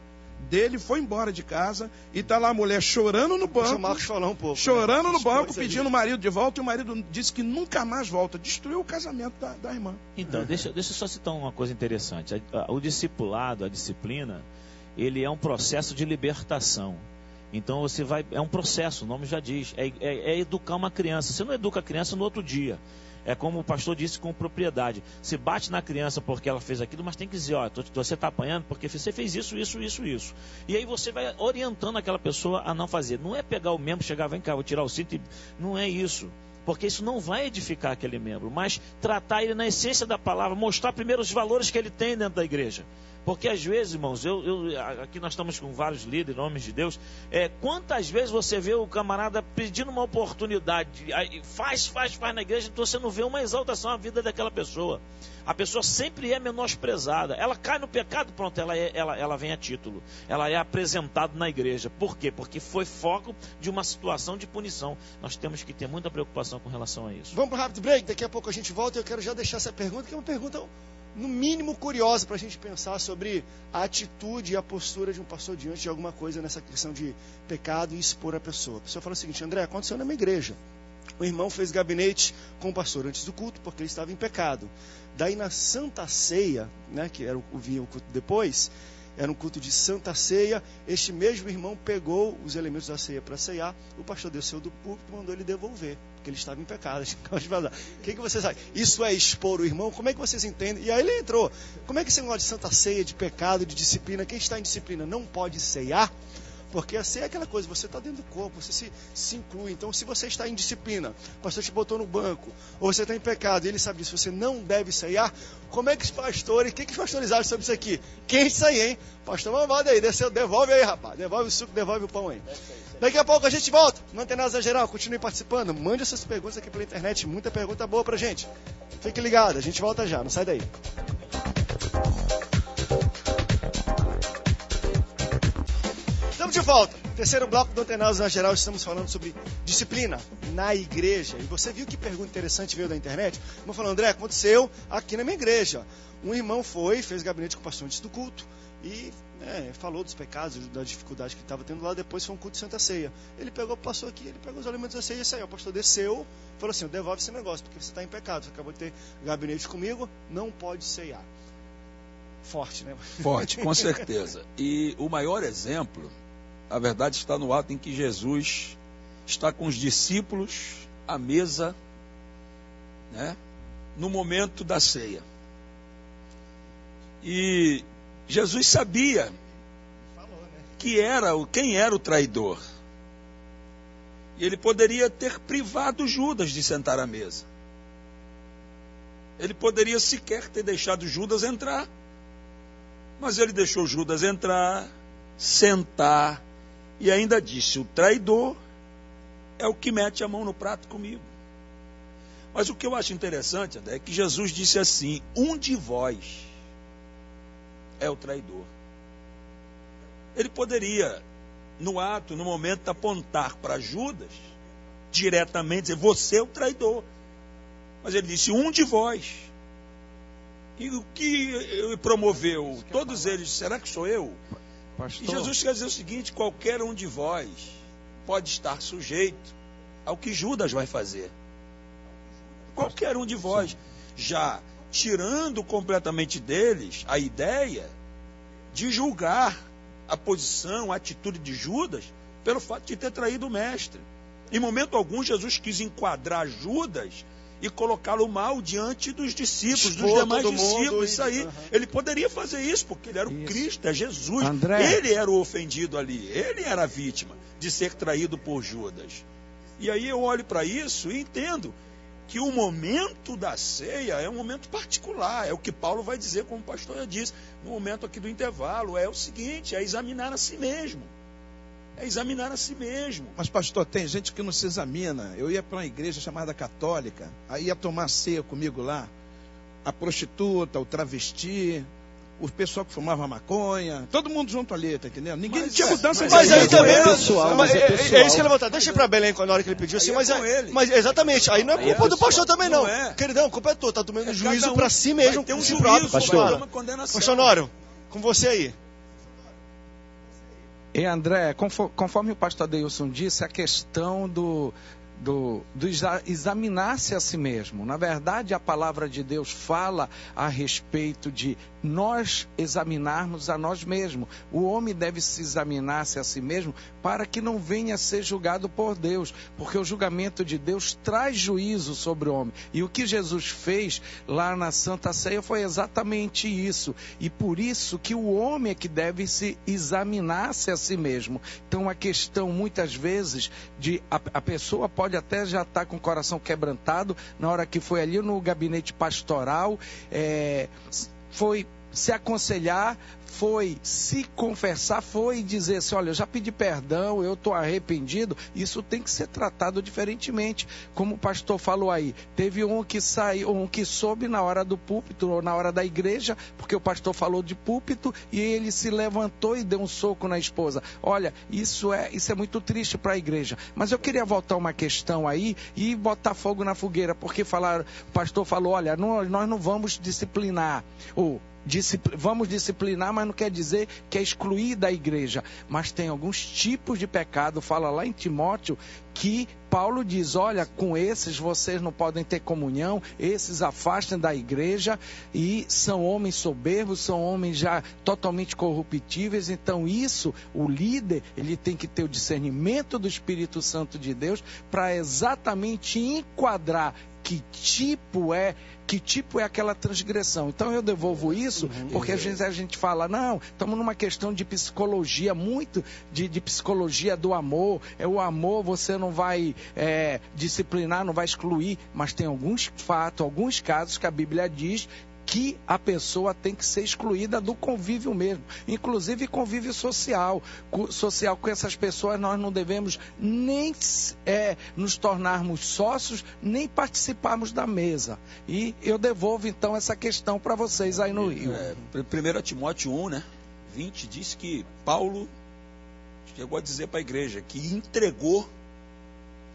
dele, foi embora de casa e está lá a mulher chorando no banco. Deixa o Marcos falar um pouco. Chorando no banco, pedindo o marido de volta, e o marido disse que nunca mais volta. Destruiu o casamento da irmã. Então, deixa eu só citar uma coisa interessante. O discipulado, a disciplina, ele é um processo de libertação. Então é um processo, o nome já diz, é educar uma criança. Você não educa a criança no outro dia. É como o pastor disse com propriedade. Se bate na criança porque ela fez aquilo, mas tem que dizer, ó, você está apanhando porque você fez isso. E aí você vai orientando aquela pessoa a não fazer. Não é pegar o membro, chegar, vem cá, vou tirar o cinto. Não é isso. Porque isso não vai edificar aquele membro. Mas tratar ele na essência da palavra, mostrar primeiro os valores que ele tem dentro da igreja. Porque às vezes, irmãos, aqui nós estamos com vários líderes, homens de Deus, quantas vezes você vê o camarada pedindo uma oportunidade, faz na igreja, então você não vê uma exaltação à vida daquela pessoa. A pessoa sempre é menosprezada, ela cai no pecado, pronto, ela vem a título, ela é apresentada na igreja. Por quê? Porque foi foco de uma situação de punição. Nós temos que ter muita preocupação com relação a isso. Vamos para um rápido break, daqui a pouco a gente volta e eu quero já deixar essa pergunta, que é uma pergunta no mínimo curiosa para a gente pensar sobre a atitude e a postura de um pastor diante de alguma coisa nessa questão de pecado e expor a pessoa. A pessoa fala o seguinte, André, aconteceu na minha igreja. O irmão fez gabinete com o pastor antes do culto porque ele estava em pecado. Daí na Santa Ceia, né, que vinha o culto depois, era um culto de Santa Ceia, este mesmo irmão pegou os elementos da ceia para ceiar, o pastor desceu do púlpito e mandou ele devolver, porque ele estava em pecado. O que vocês acham? Isso é expor o irmão? Como é que vocês entendem? E aí ele entrou. Como é que esse negócio de Santa Ceia, de pecado, de disciplina, quem está em disciplina não pode ceiar? Porque a ceia é aquela coisa, você está dentro do corpo, você se inclui. Então, se você está em disciplina, o pastor te botou no banco, ou você está em pecado, e ele sabe disso, você não deve ceiar, como é que os pastores, o que os pastores acham sobre isso aqui? Quem isso aí, hein? Pastor Mamado aí, desceu, devolve aí, rapaz, devolve o suco, devolve o pão aí. Daqui a pouco a gente volta, no Antenados Geral, continue participando, mande essas perguntas aqui pela internet, muita pergunta boa pra gente. Fique ligado, a gente volta já, não sai daí. Estamos de volta. Terceiro bloco do Antenados na Geral, estamos falando sobre disciplina na igreja. E você viu que pergunta interessante veio da internet? Vamos falar, André, aconteceu aqui na minha igreja. Um irmão fez gabinete com o pastor antes do culto, e falou dos pecados, da dificuldade que estava tendo lá. Depois foi um culto de Santa Ceia. Ele passou aqui, ele pegou os alimentos da ceia e saiu. O pastor desceu, falou assim: devolve esse negócio, porque você está em pecado, você acabou de ter gabinete comigo, não pode ceiar. Forte, né? Forte, com certeza. E o maior exemplo, a verdade está no ato em que Jesus está com os discípulos à mesa, né, no momento da ceia. E Jesus sabia quem era o traidor. E ele poderia ter privado Judas de sentar à mesa. Ele poderia sequer ter deixado Judas entrar. Mas ele deixou Judas entrar, sentar, e ainda disse: o traidor é o que mete a mão no prato comigo. Mas o que eu acho interessante, André, é que Jesus disse assim: um de vós é o traidor. Ele poderia, no ato, no momento, apontar para Judas, diretamente, dizer: você é o traidor. Mas ele disse: um de vós. E o que promoveu? Todos eles, será que sou eu? Pastor. E Jesus quer dizer o seguinte: qualquer um de vós pode estar sujeito ao que Judas vai fazer. Qualquer um de vós. Já tirando completamente deles a ideia de julgar a posição, a atitude de Judas pelo fato de ter traído o mestre. Em momento algum, Jesus quis enquadrar Judas e colocá-lo mal diante dos discípulos, dos demais discípulos. Isso aí. Ele poderia fazer isso, porque ele era o Cristo, é Jesus. André. Ele era o ofendido ali, ele era a vítima de ser traído por Judas. E aí eu olho para isso e entendo que o momento da ceia é um momento particular, é o que Paulo vai dizer, como o pastor já disse, no momento aqui do intervalo, é o seguinte: é examinar a si mesmo. É examinar a si mesmo. Mas, pastor, tem gente que não se examina. Eu ia para uma igreja chamada católica, aí ia tomar ceia comigo lá, a prostituta, o travesti, o pessoal que fumava maconha, todo mundo junto ali, tá entendendo? Ninguém tinha mudança de Mas aí também é pessoal, mas é pessoal. É isso que ele botar. Deixa eu ir para Belém na hora que ele pediu assim, mas exatamente, aí não é culpa do pastor também não. Queridão, a culpa é tua, tá tomando juízo para si mesmo, tem um si juízo, próprio, pastor. Pastor Nório, com você aí. E André, conforme o pastor Adeilson disse, a questão do examinar-se a si mesmo. Na verdade, a palavra de Deus fala a respeito de nós examinarmos a nós mesmos. O homem deve se examinar-se a si mesmo para que não venha a ser julgado por Deus, porque o julgamento de Deus traz juízo sobre o homem. E o que Jesus fez lá na Santa Ceia foi exatamente isso. E por isso que o homem é que deve se examinar-se a si mesmo. Então a questão muitas vezes de a pessoa pode até já estar com o coração quebrantado na hora que foi ali no gabinete pastoral, foi se aconselhar, foi se confessar, foi dizer assim: olha, eu já pedi perdão, eu estou arrependido. Isso tem que ser tratado diferentemente. Como o pastor falou aí, teve um que saiu, um que soube na hora do púlpito, ou na hora da igreja, porque o pastor falou de púlpito, e ele se levantou e deu um soco na esposa. Olha, isso é muito triste para a igreja. Mas eu queria voltar uma questão aí e botar fogo na fogueira, porque o pastor falou: olha, nós não vamos disciplinar, vamos disciplinar, mas não quer dizer que é excluir da igreja. Mas tem alguns tipos de pecado, fala lá em Timóteo, que Paulo diz: olha, com esses vocês não podem ter comunhão, esses afastem da igreja, e são homens soberbos, são homens já totalmente corruptíveis. Então isso, o líder, ele tem que ter o discernimento do Espírito Santo de Deus para exatamente enquadrar que tipo é aquela transgressão. Então eu devolvo isso, porque às vezes a gente fala: não, estamos numa questão de psicologia, muito de psicologia do amor. O amor você não vai disciplinar, não vai excluir, mas tem alguns fatos, alguns casos que a Bíblia diz que a pessoa tem que ser excluída do convívio mesmo, inclusive convívio social com essas pessoas. Nós não devemos nem nos tornarmos sócios, nem participarmos da mesa. E eu devolvo então essa questão para vocês aí no Rio. 1 Timóteo 1, né, 20, diz que Paulo chegou a dizer para a igreja que entregou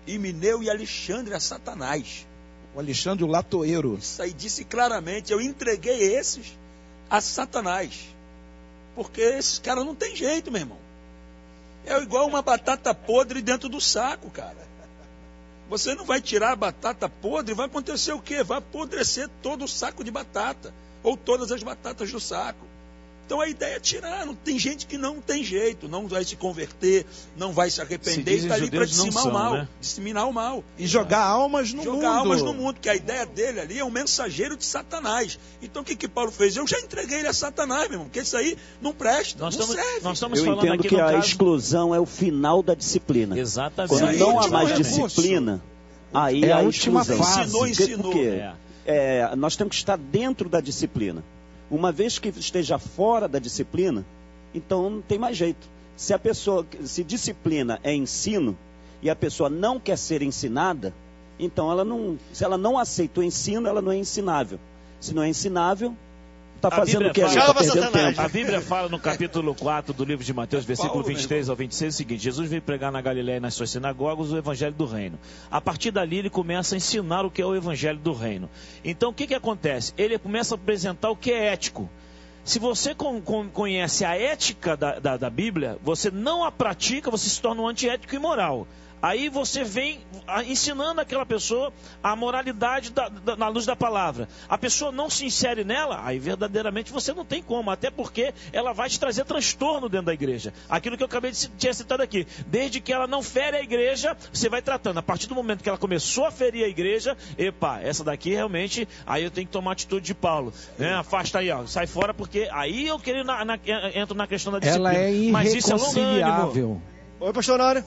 Himeneu e Alexandre a Satanás. O Alexandre, o latoeiro. Isso aí disse claramente: eu entreguei esses a Satanás. Porque esses caras não tem jeito, meu irmão. É igual uma batata podre dentro do saco, cara. Você não vai tirar a batata podre, vai acontecer o quê? Vai apodrecer todo o saco de batata. Ou todas as batatas do saco. Então a ideia é tirar. Não tem gente que não tem jeito, não vai se converter, não vai se arrepender, e está ali para disseminar o mal. Né? Disseminar o mal. E jogar almas no mundo. Jogar almas no mundo, porque a ideia dele ali é um mensageiro de Satanás. Então o que Paulo fez? Eu já entreguei ele a Satanás, meu irmão, porque isso aí não presta, não serve. Nós estamos falando entendo aqui que a exclusão é o final da disciplina. Exatamente. Quando não há mais disciplina, aí é a última exclusão. fase. Ensinou. Porque nós temos que estar dentro da disciplina. Uma vez que esteja fora da disciplina, então não tem mais jeito. Se a pessoa, se disciplina é ensino e a pessoa não quer ser ensinada, então se ela não aceita o ensino, ela não é ensinável. Se não é ensinável, está fazendo o que? Está perdendo tempo. A Bíblia fala no capítulo 4 do livro de Mateus, versículo 23 ao 26, o seguinte: Jesus veio pregar na Galileia e nas suas sinagogas o evangelho do reino. A partir dali ele começa a ensinar o que é o evangelho do reino. Então o que acontece? Ele começa a apresentar o que é ético. Se você conhece a ética da Bíblia, você não a pratica, você se torna um antiético e imoral. Aí você vem ensinando aquela pessoa a moralidade na luz da palavra. A pessoa não se insere nela, aí verdadeiramente você não tem como. Até porque ela vai te trazer transtorno dentro da igreja. Aquilo que eu acabei de ter citado aqui. Desde que ela não fere a igreja, você vai tratando. A partir do momento que ela começou a ferir a igreja, essa daqui realmente, aí eu tenho que tomar atitude de Paulo. Né? Afasta aí, ó, sai fora, porque aí eu entro na questão da disciplina. Ela é irreconciliável. Oi, pastor Honório.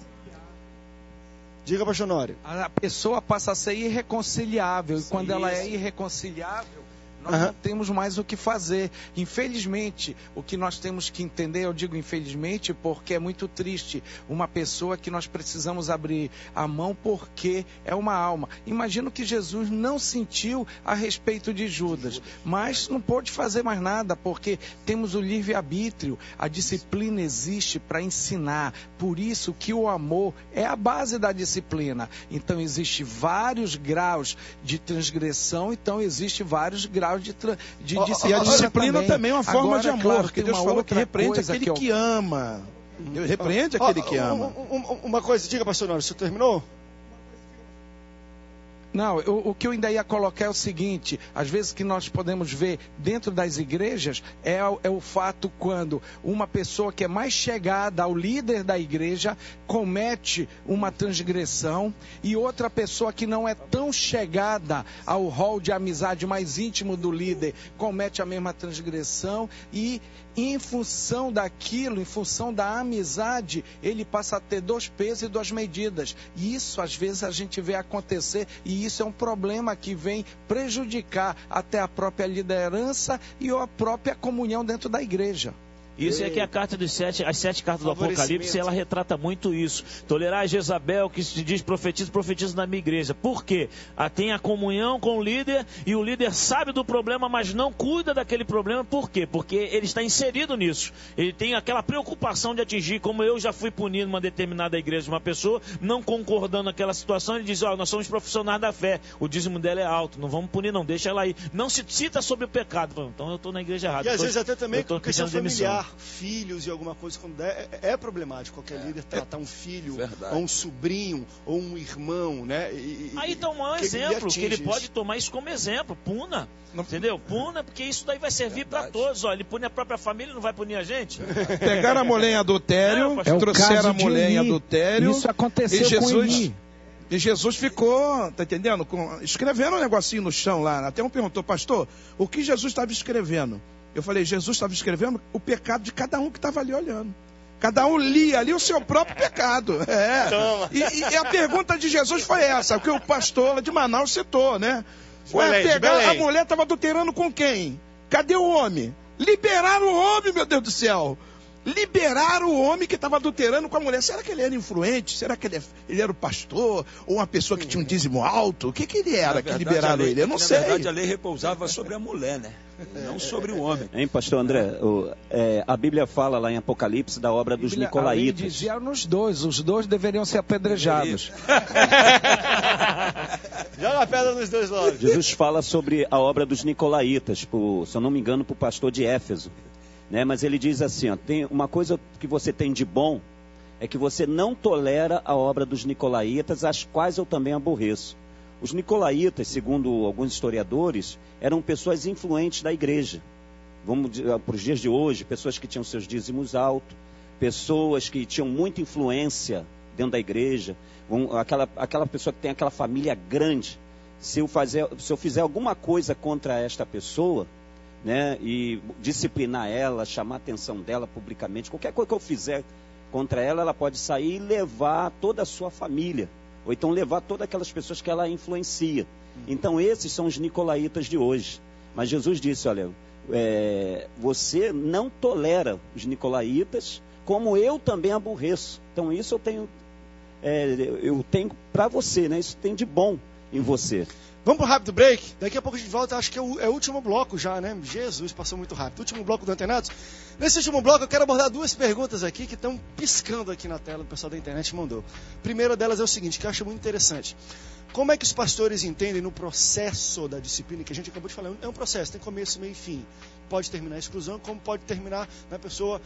Diga, pastor Honório. A pessoa passa a ser irreconciliável. E quando ela é irreconciliável, nós não temos mais o que fazer. Infelizmente, o que nós temos que entender, eu digo infelizmente, porque é muito triste, uma pessoa que nós precisamos abrir a mão porque é uma alma. Imagino que Jesus não sentiu a respeito de Judas, mas não pôde fazer mais nada, porque temos o livre-arbítrio. A disciplina existe para ensinar. Por isso que o amor é a base da disciplina. Então, existe vários graus de transgressão, então existe vários graus de disciplina. E a disciplina também é uma forma de amor, claro, porque Deus falou que repreende aquele que ama. Repreende aquele que ama. Uma coisa, diga, pastor Honório, você terminou? Não, o que eu ainda ia colocar é o seguinte: às vezes que nós podemos ver dentro das igrejas é o fato quando uma pessoa que é mais chegada ao líder da igreja comete uma transgressão e outra pessoa que não é tão chegada ao rol de amizade mais íntimo do líder comete a mesma transgressão e em função daquilo, em função da amizade, ele passa a ter 2 pesos e 2 medidas. E isso às vezes a gente vê acontecer, e isso é um problema que vem prejudicar até a própria liderança e a própria comunhão dentro da igreja. Isso é que a carta dos 7, as 7 cartas do Apocalipse, ela retrata muito isso. Tolerar a Jezabel, que se diz profetiza na minha igreja. Por quê? Tem a comunhão com o líder e o líder sabe do problema, mas não cuida daquele problema. Por quê? Porque ele está inserido nisso. Ele tem aquela preocupação de atingir, como eu já fui punido numa determinada igreja de uma pessoa, não concordando com aquela situação, ele diz: nós somos profissionais da fé, o dízimo dela é alto, não vamos punir não, deixa ela aí. Não se cita sobre o pecado. Então eu estou na igreja errada. E às vezes até também com questão familiar. Filhos e alguma coisa, quando é problemático qualquer líder tratar um filho, ou um sobrinho, ou um irmão, né? Aí toma um exemplo, que ele pode tomar isso como exemplo, puna, entendeu? Puna, porque isso daí vai servir para todos, ele pune a própria família, não vai punir a gente. Pegaram a mulher em adultério, trouxeram a mulher em adultério. Isso aconteceu com Eli. E Jesus ficou, tá entendendo? Escrevendo um negocinho no chão lá. Até um perguntou: pastor, o que Jesus estava escrevendo? Eu falei: Jesus estava escrevendo o pecado de cada um que estava ali olhando. Cada um lia ali o seu próprio pecado. E a pergunta de Jesus foi essa, que o pastor de Manaus citou, né? A mulher estava adulterando com quem? Cadê o homem? Liberaram o homem, meu Deus do céu. Liberaram o homem que estava adulterando com a mulher. Será que ele era influente? Será que ele era o pastor? Ou uma pessoa que tinha um dízimo alto? O que ele era que liberaram ele? Eu não sei. Na verdade, a lei repousava sobre a mulher, né? Não sobre o homem. Hein, pastor André? A Bíblia fala lá em Apocalipse da obra dos Nicolaitas. A lei dizia nos dois. Os dois deveriam ser apedrejados. Joga a pedra nos dois lados. Jesus fala sobre a obra dos Nicolaitas, se eu não me engano, para o pastor de Éfeso. né? Mas ele diz assim, ó, tem uma coisa que você tem de bom, é que você não tolera a obra dos nicolaítas, as quais eu também aborreço. Os nicolaítas, segundo alguns historiadores, eram pessoas influentes da igreja. Vamos para os dias de hoje, pessoas que tinham seus dízimos altos, pessoas que tinham muita influência dentro da igreja, aquela pessoa que tem aquela família grande. Se eu fizer alguma coisa contra esta pessoa, né, e disciplinar ela, chamar a atenção dela publicamente, qualquer coisa que eu fizer contra ela, ela pode sair e levar toda a sua família, ou então levar todas aquelas pessoas que ela influencia. Então esses são os nicolaítas de hoje. Mas Jesus disse, olha, você não tolera os nicolaítas, como eu também aborreço. Então isso eu tenho para você, né? Isso tem de bom em você. Vamos para o rápido break. Daqui a pouco a gente volta. Acho que é o último bloco já, né? Jesus, passou muito rápido. Último bloco do Antenados. Nesse último bloco eu quero abordar duas perguntas aqui que estão piscando aqui na tela. O pessoal da internet mandou. A primeira delas é o seguinte, que eu acho muito interessante. Como é que os pastores entendem no processo da disciplina, que a gente acabou de falar, é um processo, tem começo, meio e fim. Pode terminar a exclusão, como pode terminar na pessoa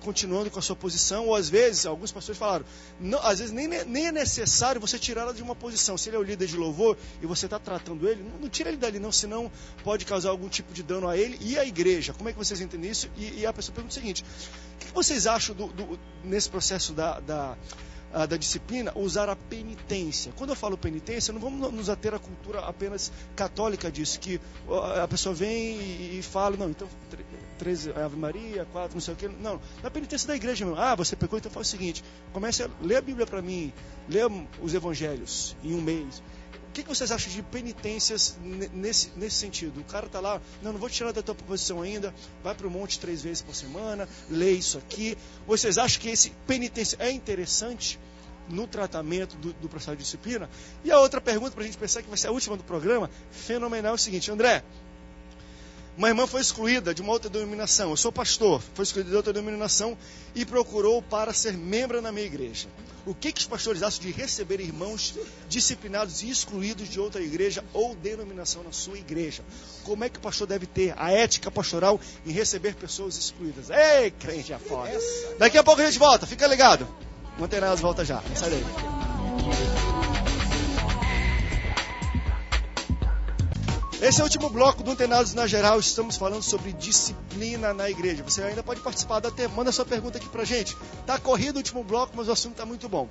continuando com a sua posição, ou às vezes, alguns pastores falaram, não, às vezes nem é necessário você tirá-la de uma posição. Se ele é o líder de louvor e você está tratando ele, não tira ele dali não, senão pode causar algum tipo de dano a ele e à igreja. Como é que vocês entendem isso? E a pessoa pergunta o seguinte, o que vocês acham nesse processo da disciplina, usar a penitência? Quando eu falo penitência, não vamos nos ater à cultura apenas católica disso, que a pessoa vem e fala, não, então 13 Ave Maria, 4, não sei o que, não, na penitência da igreja mesmo, você pecou, então faz o seguinte, comece a ler a Bíblia para mim, lê os evangelhos em um mês. O que vocês acham de penitências nesse sentido? O cara está lá, não vou tirar da tua posição ainda, vai para o monte 3 vezes por semana, lê isso aqui. Vocês acham que esse penitência é interessante no tratamento do processo de disciplina? E a outra pergunta, para a gente pensar, que vai ser a última do programa, fenomenal, é o seguinte, André, uma irmã foi excluída de uma outra denominação, eu sou pastor, foi excluída de outra denominação e procurou para ser membro na minha igreja. O que os pastores acham de receber irmãos disciplinados e excluídos de outra igreja ou denominação na sua igreja? Como é que o pastor deve ter a ética pastoral em receber pessoas excluídas? Ei, crente afora! Daqui a pouco a gente volta, fica ligado. O Antenados volta já, sai daí. Esse é o último bloco do Antenados na Geral. Estamos falando sobre disciplina na igreja. Você ainda pode participar, manda sua pergunta aqui pra gente. Tá corrido o último bloco, mas o assunto tá muito bom.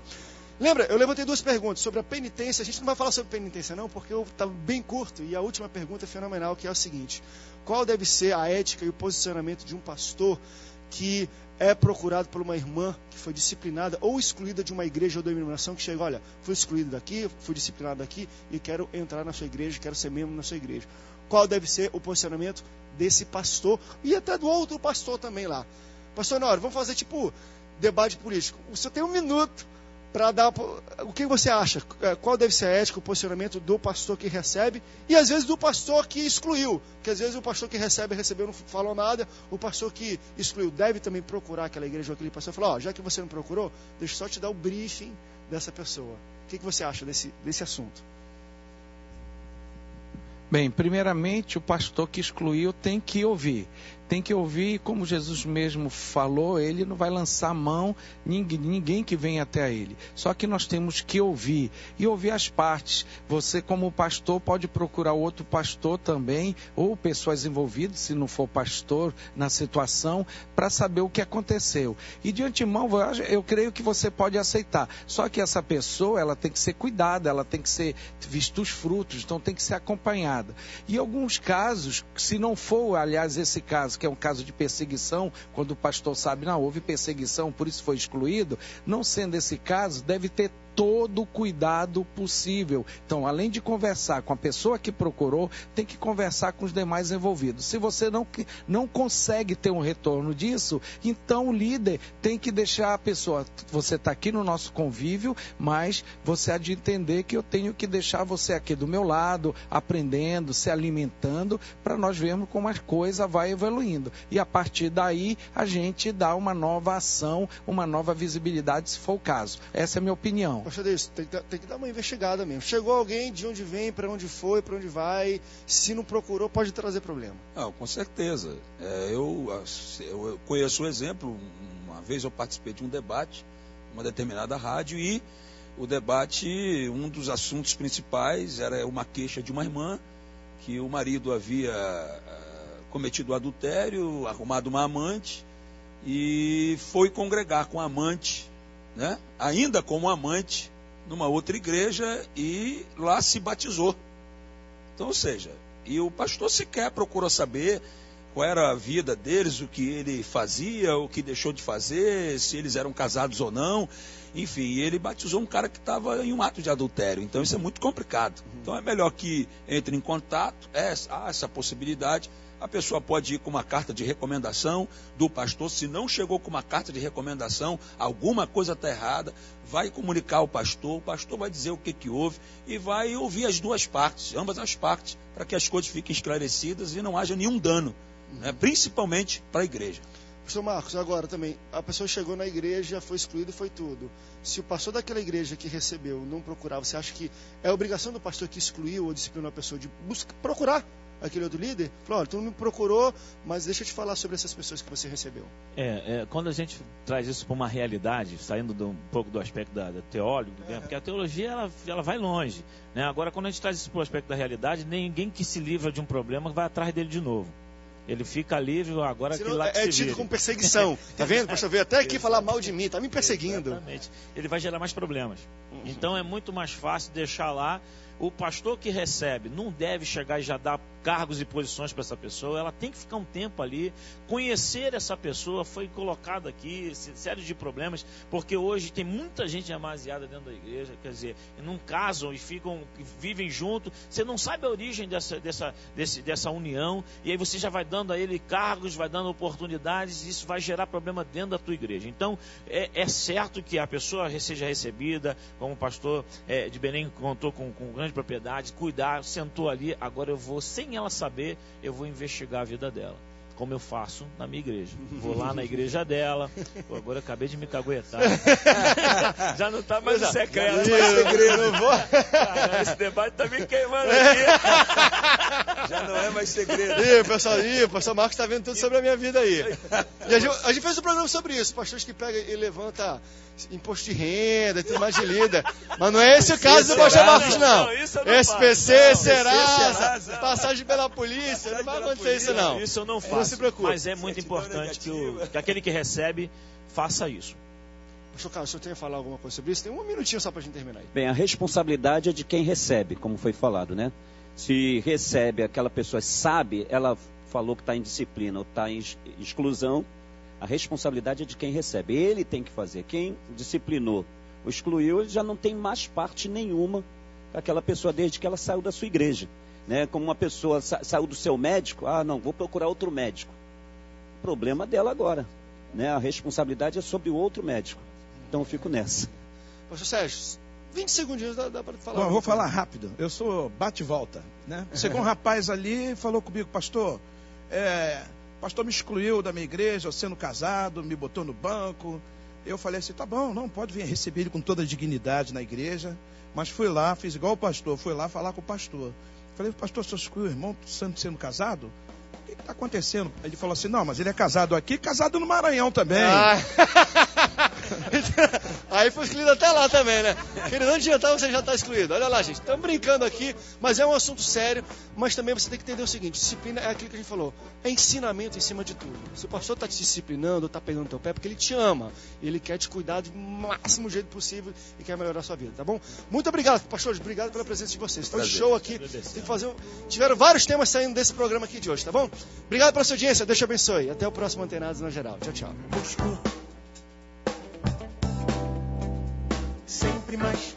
Lembra, eu levantei 2 perguntas sobre a penitência. A gente não vai falar sobre penitência não, porque tá bem curto. E a última pergunta é fenomenal, que é o seguinte. Qual deve ser a ética e o posicionamento de um pastor que é procurado por uma irmã que foi disciplinada ou excluída de uma igreja ou denominação, que chega, olha, fui excluído daqui, fui disciplinado daqui e quero entrar na sua igreja, quero ser membro na sua igreja. Qual deve ser o posicionamento desse pastor e até do outro pastor também lá? Pastor Nório, vamos fazer tipo debate político. O senhor tem 1 minuto para dar o que você acha, qual deve ser a ética, o posicionamento do pastor que recebe e às vezes do pastor que excluiu, que às vezes o pastor que recebeu não falou nada, o pastor que excluiu deve também procurar aquela igreja ou aquele pastor e falar, já que você não procurou, deixa eu só te dar o briefing dessa pessoa. O que você acha desse assunto? Bem, primeiramente o pastor que excluiu tem que ouvir, como Jesus mesmo falou, ele não vai lançar mão ninguém que vem até ele. Só que nós temos que ouvir, e ouvir as partes. Você como pastor pode procurar outro pastor também, ou pessoas envolvidas, se não for pastor, na situação, para saber o que aconteceu. E de antemão, eu creio que você pode aceitar. Só que essa pessoa, ela tem que ser cuidada, ela tem que ser vista os frutos, então tem que ser acompanhada. E alguns casos, se não for, aliás, esse caso, que é um caso de perseguição, quando o pastor sabe, não, houve perseguição, por isso foi excluído, não sendo esse caso, deve ter todo o cuidado possível. Então, além de conversar com a pessoa que procurou, tem que conversar com os demais envolvidos. Se você não consegue ter um retorno disso, então o líder tem que deixar a pessoa, você está aqui no nosso convívio, mas você há de entender que eu tenho que deixar você aqui do meu lado, aprendendo, se alimentando, para nós vermos como a coisa vai evoluindo. E a partir daí, a gente dá uma nova ação, uma nova visibilidade, se for o caso. Essa é a minha opinião. Pastor Deus, tem que dar uma investigada mesmo. Chegou alguém, de onde vem, para onde foi, para onde vai. Se não procurou, pode trazer problema. Não, com certeza. Eu conheço o exemplo. Uma vez eu participei de um debate, uma determinada rádio, e o debate, um dos assuntos principais era uma queixa de uma irmã, que o marido havia cometido adultério, arrumado uma amante, e foi congregar com a amante, né? Ainda como amante, numa outra igreja, e lá se batizou. Então, ou seja, e o pastor sequer procurou saber qual era a vida deles, o que ele fazia, o que deixou de fazer, se eles eram casados ou não. Enfim, ele batizou um cara que estava em um ato de adultério. Então isso é muito complicado. Então é melhor que entre em contato, há essa possibilidade. A pessoa pode ir com uma carta de recomendação do pastor. Se não chegou com uma carta de recomendação, alguma coisa está errada, vai comunicar ao pastor, o pastor vai dizer o que houve e vai ouvir as duas partes, ambas as partes, para que as coisas fiquem esclarecidas e não haja nenhum dano, né, principalmente para a igreja. Pastor Marcos, agora também, a pessoa chegou na igreja, foi excluída e foi tudo. Se o pastor daquela igreja que recebeu não procurar, você acha que é obrigação do pastor que excluiu ou disciplinou a pessoa de procurar aquele outro líder? Falou, olha, tu não me procurou, mas deixa eu te falar sobre essas pessoas que você recebeu. Quando a gente traz isso para uma realidade, saindo um pouco do aspecto da teólogo, porque a teologia ela vai longe, né? Agora, quando a gente traz isso para o aspecto da realidade, ninguém que se livra de um problema vai atrás dele de novo. Ele fica livre agora que lá que é tido como perseguição. Tá vendo? O pastor veio até aqui falar mal de mim, tá me perseguindo. Exatamente. Ele vai gerar mais problemas. Então é muito mais fácil deixar lá. O pastor que recebe não deve chegar e já dar cargos e posições para essa pessoa. Ela tem que ficar um tempo ali, conhecer essa pessoa. Foi colocado aqui série de problemas, porque hoje tem muita gente demasiada dentro da igreja, quer dizer, não casam e vivem junto. Você não sabe a origem dessa união, e aí você já vai dando a ele cargos, vai dando oportunidades, e isso vai gerar problema dentro da tua igreja. Então é certo que a pessoa seja recebida, como o pastor de Belém contou com grande propriedade, cuidar, sentou ali, agora eu vou, sem ela saber, eu vou investigar a vida dela, como eu faço na minha igreja. Vou lá na igreja dela, agora eu acabei de me caguetar. Já não está mais secreto, não é mais segredo. Esse debate está me queimando aqui. Já não é mais segredo. O pastor Marcos está vendo tudo sobre a minha vida aí. E a gente fez um programa sobre isso, pastores que pega e levanta imposto de renda e tudo mais de lida. Mas não é esse o caso do pastor Marcos, não. SPC, Serasa, passagem pela polícia, não vai acontecer isso, não. Isso eu não faço. Não se preocupe. Mas é muito importante que aquele que recebe faça isso. Pastor Carlos, o senhor tem a falar alguma coisa sobre isso? Tem um minutinho só para a gente terminar aí. Bem, a responsabilidade é de quem recebe, como foi falado, né? Se recebe, aquela pessoa sabe, ela falou que está em disciplina ou está em exclusão, a responsabilidade é de quem recebe. Ele tem que fazer. Quem disciplinou ou excluiu, ele já não tem mais parte nenhuma com aquela pessoa desde que ela saiu da sua igreja. Né? Como uma pessoa saiu do seu médico, não, vou procurar outro médico. O problema dela agora. Né? A responsabilidade é sobre o outro médico. Então eu fico nessa. Pastor Sérgio, 20 segundinhos dá para falar. Bom, eu vou falar rápido. Eu sou bate e volta. Né? Chegou um rapaz ali e falou comigo, pastor, pastor me excluiu da minha igreja, eu sendo casado, me botou no banco. Eu falei assim, tá bom, não, pode vir receber ele com toda a dignidade na igreja. Mas fui lá, fiz igual o pastor, fui lá falar com o pastor. Falei, pastor, você excluiu o irmão sendo casado? O que está acontecendo? Ele falou assim, não, mas ele é casado aqui, casado no Maranhão também. Aí foi excluído até lá também, né? Ele não adiantava, você já está excluído. Olha lá, gente, estamos brincando aqui, mas é um assunto sério. Mas também você tem que entender o seguinte, disciplina é aquilo que a gente falou, é ensinamento em cima de tudo. Se o pastor está te disciplinando, está pegando teu pé, é porque ele te ama. Ele quer te cuidar do máximo jeito possível e quer melhorar a sua vida, tá bom? Muito obrigado, pastores, obrigado pela presença de vocês. Foi um show aqui. Tem que fazer Tiveram vários temas saindo desse programa aqui de hoje, tá bom? Obrigado pela sua audiência, Deus te abençoe. Até o próximo Antenados na Geral. Tchau, tchau. Sempre mais